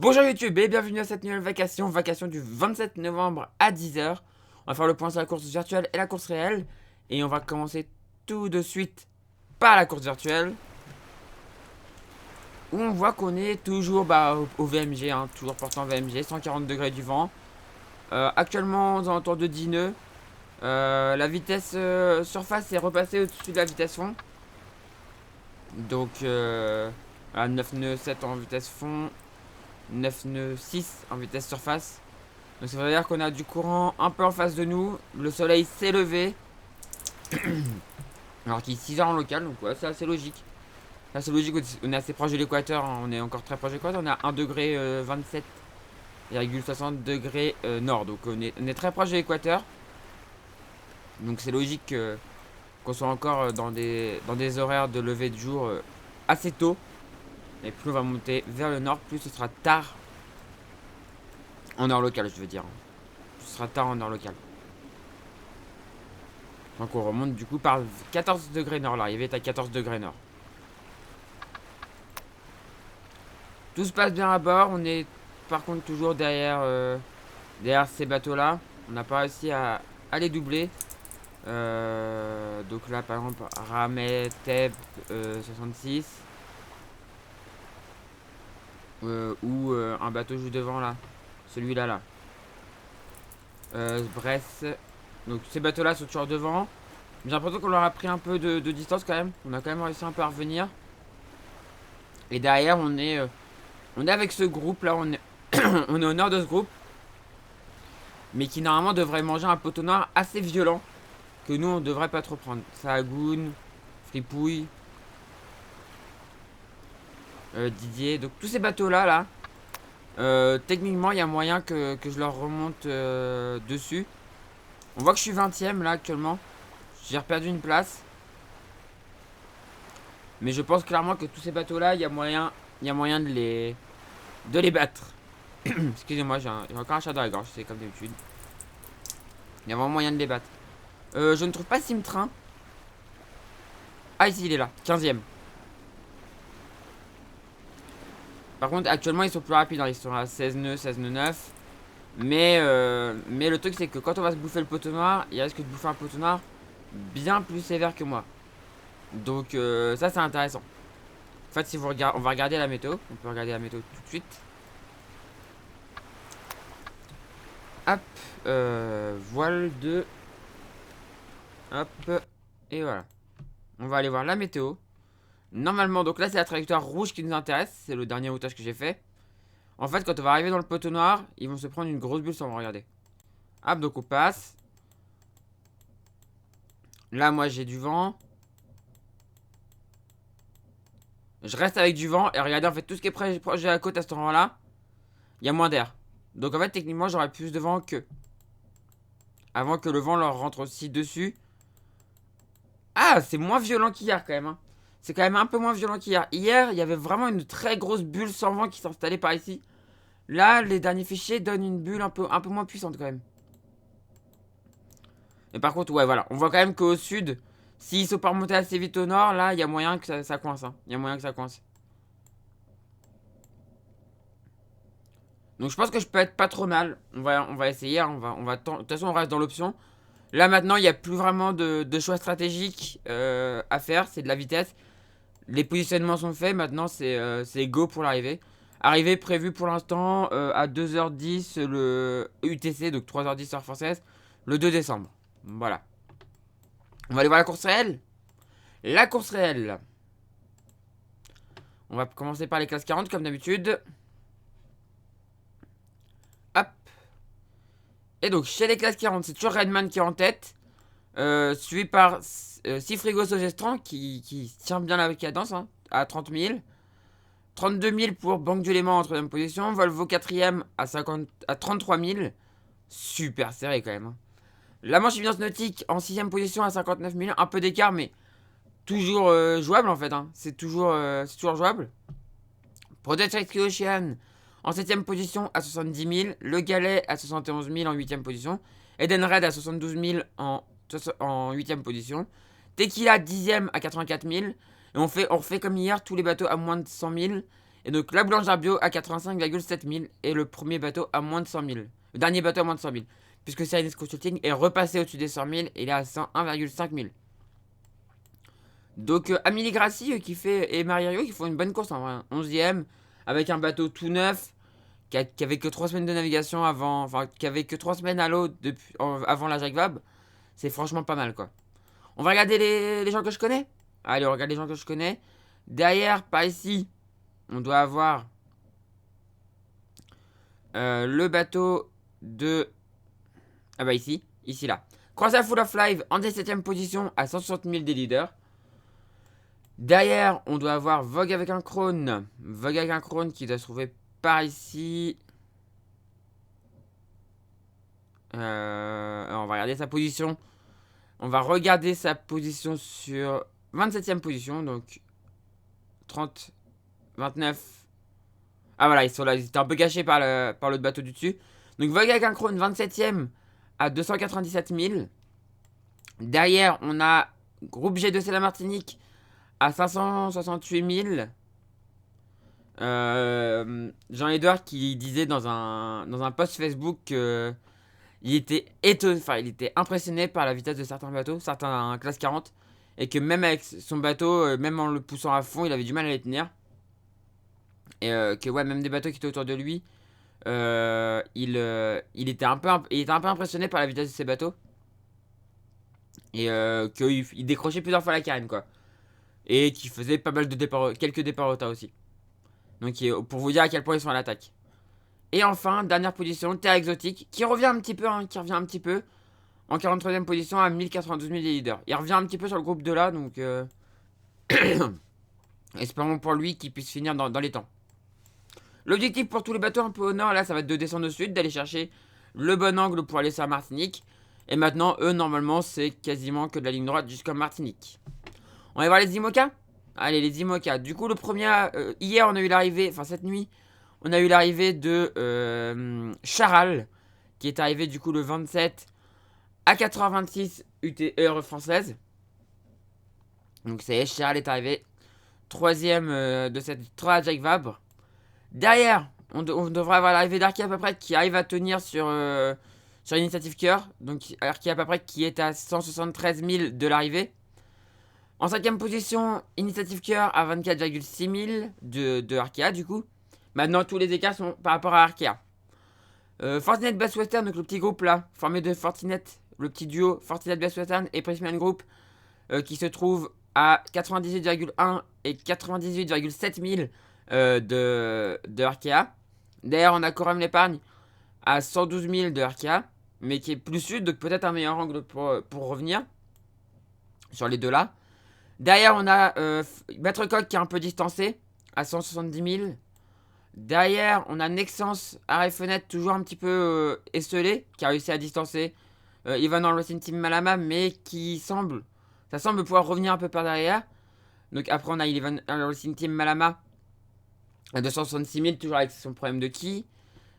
Bonjour YouTube et bienvenue à cette nouvelle vacation du 27 novembre à 10 h. On va faire le point sur la course virtuelle et la course réelle. Et on va commencer tout de suite par la course virtuelle. Où on voit qu'on est toujours au VMG, hein, toujours portant VMG, 140 degrés du vent. Actuellement aux alentours de 10 nœuds. La vitesse surface est repassée au-dessus de la vitesse fond. Donc à 9 nœuds 7 en vitesse fond. 9 nœuds 6 en vitesse surface. Donc ça veut dire qu'on a du courant un peu en face de nous. Le soleil s'est levé. Alors qu'il est 6 h en local, donc ouais, c'est assez logique. C'est assez logique, on est assez proche de l'équateur, hein. On est encore très proche de l'équateur. On a 1 degré 27,60 degrés nord. Donc on est très proche de l'équateur. Donc c'est logique qu'on soit encore dans des horaires de lever de jour assez tôt. Et plus on va monter vers le nord, plus ce sera tard. En heure locale, je veux dire. Ce sera tard en heure locale. Donc on remonte du coup par 14 degrés nord. L'arrivée est à 14 degrés nord. Tout se passe bien à bord. On est par contre toujours derrière ces bateaux là. On n'a pas réussi à les doubler. Donc là par exemple Ramet, Thèbes 66. Ou un bateau juste devant là. Celui-là là. Brest. Donc ces bateaux là sont toujours devant. J'ai l'impression qu'on leur a pris un peu de distance quand même. On a quand même réussi un peu à revenir. Et derrière on est avec ce groupe là. On est, on est au nord de ce groupe. Mais qui normalement devrait manger un poteau noir assez violent. Que nous on devrait pas trop prendre. Sahagoun, Fripouille, Didier. Donc tous ces bateaux là techniquement il y a moyen que je leur remonte dessus. On voit que je suis 20ème là actuellement. J'ai perdu une place. Mais je pense clairement que tous ces bateaux là, il y a moyen de les battre. Excusez-moi, j'ai encore un chat dans la gorge, c'est comme d'habitude. Il y a vraiment moyen de les battre. Je ne trouve pas Simtrain. Ah ici il est là, 15ème. Par contre actuellement ils sont plus rapides, hein. Ils sont à 16 nœuds, 16 nœuds 9. Mais le truc c'est que quand on va se bouffer le poteau noir, il risque de bouffer un poteau noir bien plus sévère que moi. Donc ça c'est intéressant. En fait si vous regardez, on va regarder la météo. On peut regarder la météo tout de suite. Hop, voile 2. Hop, et voilà. On va aller voir la météo. Normalement, donc là c'est la trajectoire rouge qui nous intéresse. C'est le dernier routage que j'ai fait. En fait quand on va arriver dans le poteau noir, ils vont se prendre une grosse bulle sans me regarder. Hop, donc on passe. Là moi j'ai du vent. Je reste avec du vent. Et regardez en fait tout ce qui est proche de la côte à cet endroit là, il y a moins d'air. Donc en fait techniquement j'aurai plus de vent que avant que le vent leur rentre aussi dessus. Ah c'est moins violent qu'hier quand même, hein. C'est quand même un peu moins violent qu'hier. Hier il y avait vraiment une très grosse bulle sans vent qui s'installait par ici. Là les derniers fichiers donnent une bulle un peu moins puissante quand même. Mais par contre ouais voilà, on voit quand même qu'au sud, s'ils sont pas remontés assez vite au nord, là il y a moyen que ça coince, hein. Il y a moyen que ça coince. Donc je pense que je peux être pas trop mal. On va essayer, hein. De toute façon on reste dans l'option. Là maintenant il n'y a plus vraiment de choix stratégiques à faire, c'est de la vitesse. Les positionnements sont faits, maintenant c'est go pour l'arrivée. Arrivée prévue pour l'instant à 2 h 10 le UTC, donc 3 h 10 heure française, le 2 décembre. Voilà. On va aller voir la course réelle. La course réelle. On va commencer par les classes 40 comme d'habitude. Hop. Et donc chez les classes 40, c'est toujours Redman qui est en tête. Suivi par Sifrigo Sogestran qui tient bien la cadence, hein, à 30 000. 32 000 pour Banque du Léman en 3ème position. Volvo 4ème à 33 000. Super serré quand même, hein. La Manche Évidence Nautique en 6ème position à 59 000. Un peu d'écart, mais toujours jouable en fait, hein. C'est toujours jouable. Project Rescue Ocean en 7ème position à 70 000. Le Galet à 71 000 en 8ème position. Edenred à 72 000 en 8ème position. Tequila 10ème à 84 000. Et on refait comme hier tous les bateaux à moins de 100 000. Et donc la boulangère bio à 85,7 000 et le premier bateau à moins de 100 000. Le dernier bateau à moins de 100 000. Puisque Serenity Consulting est repassé au-dessus des 100 000 et il est à 101,5 000. Donc Amélie Grassi et Marie-Rio qui font une bonne course en vrai. 11ème avec un bateau tout neuf qui avait que 3 semaines de navigation avant. Enfin, qui avait que 3 semaines à l'eau avant la Jacques Vabre. C'est franchement pas mal quoi. On va regarder les gens que je connais. Allez, on regarde les gens que je connais. Derrière, par ici, on doit avoir le bateau de... Ah bah ici là. Croisière Full of Life en 17ème position à 160 000 des leaders. Derrière, on doit avoir Vogue avec un crône. Vogue avec un crône qui doit se trouver par ici. On va regarder sa position. On va regarder sa position sur 27ème position. Donc 30, 29. Ah voilà, ils sont là. Ils étaient un peu cachés par l'autre bateau du dessus. Donc Vogue avec un crône 27ème à 297 000. Derrière, on a Groupe G2C La Martinique à 568 000. Jean-Edouard qui disait dans un post Facebook qu'il était il était impressionné par la vitesse de certains bateaux, certains classe 40, et que même avec son bateau, même en le poussant à fond, il avait du mal à les tenir. Et que ouais, même des bateaux qui étaient autour de lui, il était un peu impressionné par la vitesse de ces bateaux. Et qu'il décrochait plusieurs fois la carène quoi. Et qu'il faisait pas mal de départs, quelques départs au tas aussi. Donc pour vous dire à quel point ils sont à l'attaque. Et enfin, dernière position, Terre Exotique, qui revient un petit peu, en 43ème position à 1092 000 leaders. Il revient un petit peu sur le groupe de là, donc espérons pour lui qu'il puisse finir dans les temps. L'objectif pour tous les bateaux un peu au nord, là, ça va être de descendre au sud, d'aller chercher le bon angle pour aller sur Martinique. Et maintenant, eux, normalement, c'est quasiment que de la ligne droite jusqu'à Martinique. On va voir les IMOCA. Allez, les IMOCA. Du coup, le premier, hier, on a eu l'arrivée, enfin cette nuit, on a eu l'arrivée de Charal, qui est arrivé du coup le 27 à 4h26 heure française. Donc ça y est, Charal est arrivé. Troisième de cette 3 Jacques Vabre. Derrière, on devrait avoir l'arrivée d'Arki à peu près qui arrive à tenir sur l'initiative cœur. Donc Arki à peu près qui est à 173 000 de l'arrivée. En 5ème position, Initiative Cœur à 24,6 000 de Arkea du coup. Maintenant tous les écarts sont par rapport à Arkea. Fortinet Bass Western, donc le petit groupe là, formé de Fortinet, le petit duo Fortinet Bass Western et Prismian Group, qui se trouve à 98,1 et 98,7 000 de Arkea. Derrière on a Coram l'épargne à 112 000 de Arkea, mais qui est plus sud, donc peut-être un meilleur angle pour revenir sur les deux là. Derrière, on a Maître Coq qui est un peu distancé, à 170 000. Derrière, on a Nexence, arrêt fenêtre, toujours un petit peu esselé, qui a réussi à distancer Ivan dans le Racing Team Malama, mais ça semble pouvoir revenir un peu par derrière. Donc après, on a Ivan dans le Racing Team Malama à 266 000, toujours avec son problème de ki.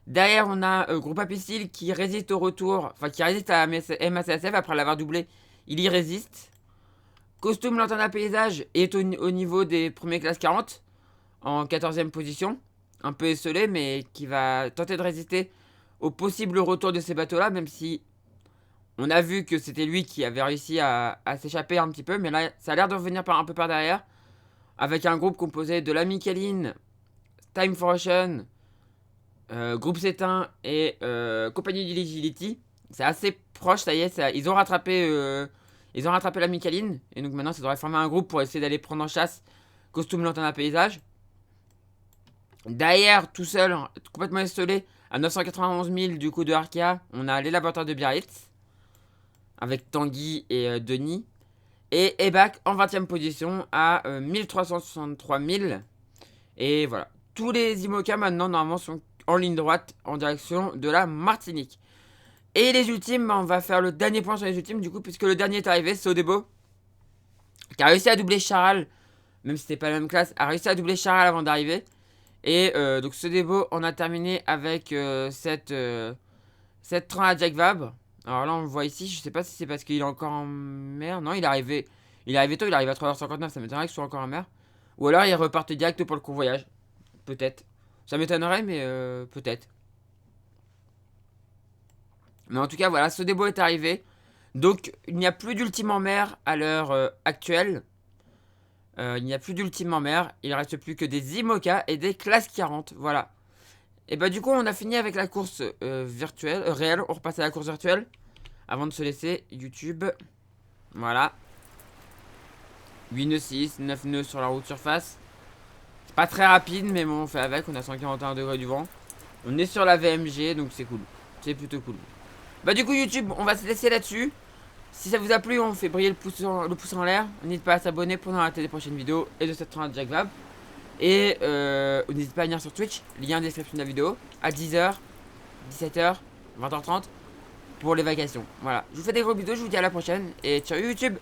Derrière, on a Groupe Apicil qui résiste au retour, enfin qui résiste à MACSF après l'avoir doublé. Il y résiste. Costume Lantana Paysage est au niveau des premiers classes 40, en 14ème position. Un peu esselé, mais qui va tenter de résister au possible retour de ces bateaux-là, même si on a vu que c'était lui qui avait réussi à s'échapper un petit peu. Mais là, ça a l'air de revenir un peu par derrière, avec un groupe composé de la Micheline, Time for Ocean, Groupe Cétain et Compagnie du Legility. C'est assez proche, ça y est, ils ont rattrapé la Micheline. Et donc maintenant, ça devrait former un groupe pour essayer d'aller prendre en chasse Costume Lantana Paysage. Derrière, tout seul, complètement esselé, à 991 000 du coup de Arkea, on a les laboratoires de Biarritz, avec Tanguy et Denis. Et Ebac en 20ème position à 1363 000. Et voilà. Tous les IMOCA maintenant, normalement, sont en ligne droite en direction de la Martinique. Et les ultimes, on va faire le dernier point sur les ultimes, du coup, puisque le dernier est arrivé, c'est Odebo, qui a réussi à doubler Charal, même si c'était pas la même classe, a réussi à doubler Charal avant d'arriver. Et donc ce débo, on a terminé avec cette 30 à Jack Vabre. Alors là on le voit ici, je sais pas si c'est parce qu'il est encore en mer. Non, il est arrivé tôt, il arrive à 3h59, ça m'étonnerait qu'il soit encore en mer. Ou alors il repart direct pour le convoyage. Peut-être. Ça m'étonnerait, mais peut-être. Mais en tout cas, voilà, Sodebo est arrivé. Donc, il n'y a plus d'ultime en mer à l'heure actuelle. Il n'y a plus d'ultime en mer. Il ne reste plus que des IMOCA et des classes 40. Voilà. Et bah, du coup, on a fini avec la course virtuelle, réelle. On repasse à la course virtuelle. Avant de se laisser, YouTube. Voilà. 8 nœuds 6, 9 nœuds sur la route surface. C'est pas très rapide, mais bon, on fait avec. On a 141 degrés du vent. On est sur la VMG, donc c'est cool. C'est plutôt cool. Bah, du coup, YouTube, on va se laisser là-dessus. Si ça vous a plu, on fait briller le pouce en l'air. N'hésitez pas à s'abonner pour ne rater les prochaines vidéos et de cette 30 Jack Vab. Et n'hésitez pas à venir sur Twitch, lien en description de la vidéo, à 10h, 17h, 20h30 pour les vacations. Voilà, je vous fais des gros bisous, je vous dis à la prochaine et ciao YouTube.